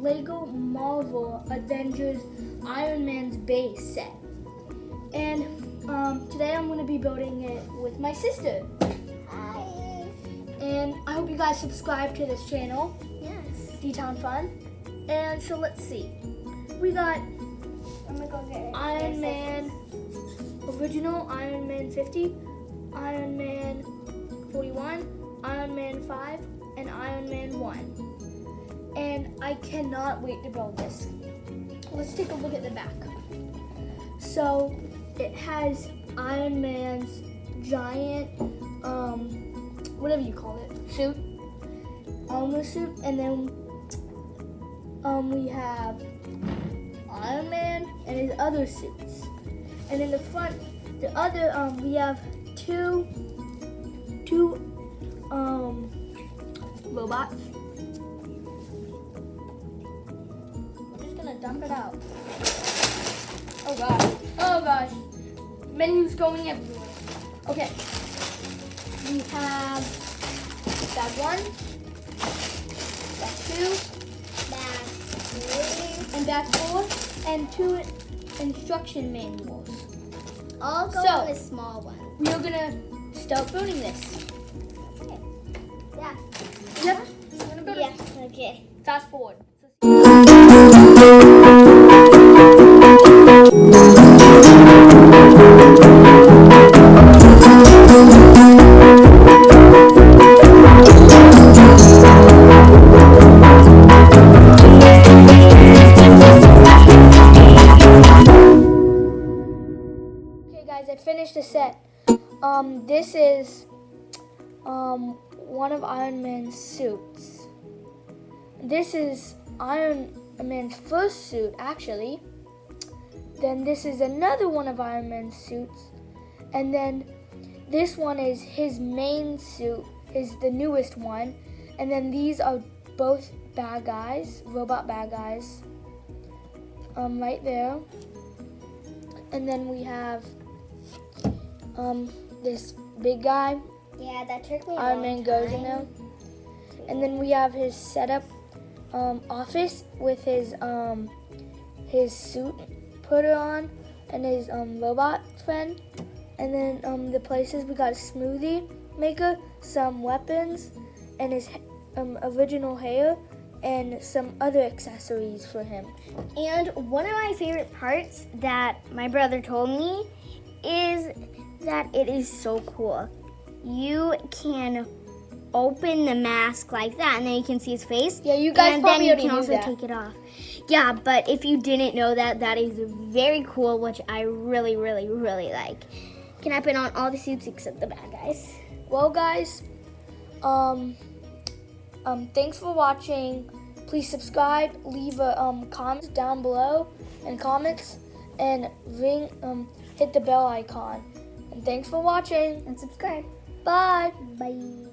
Lego Marvel Avengers Iron Man's base set. And today I'm going to be building it with my sister. Hi. And I hope you guys subscribe to this channel, Yes. D-Town Fun. And so let's see. We got I'm gonna go get it. Iron Man, original Iron Man 50, Iron Man 41, Iron Man 5, and Iron Man 1. And I cannot wait to build this. Let's take a look at the back. So it has Iron Man's giant, whatever you call it, suit, armor suit, and then we have Iron Man and his other suits. And in the front, the other, we have two robots. We're just gonna dump it out. Oh gosh, oh gosh. Menus going everywhere. Okay, we have bag 1, bag 2, Bag 3. and bag 4, and 2 instruction manuals. I'll go So- with a small one. We are gonna start building this. Okay. Yeah. Yep. We're gonna build Yeah. it. Okay. Fast forward. Okay, guys, I finished the set. This is one of Iron Man's suits. This is Iron Man's first suit, actually. Then this is another one of Iron Man's suits. And then this one is his main suit, is the newest one. And then these are both bad guys, robot bad guys, right there. And then we have this big guy, Yeah, that took me a Iron long Man goes in there. time. And then we have his setup office with his suit put on and his robot friend. And then the places we got a smoothie maker, some weapons, and his original hair, and some other accessories for him. And one of my favorite parts that my brother told me is that it is so cool. You can open the mask like that, and then you can see his face. Yeah, you guys and probably then you already can knew also that. take it off. Yeah, but if you didn't know that, that is very cool, which I really, really, really like. Can happen on all the suits except the bad guys. Well, guys, thanks for watching. Please subscribe, leave a comment down below and comments, and hit the bell icon. And thanks for watching. And subscribe. Bye. Bye.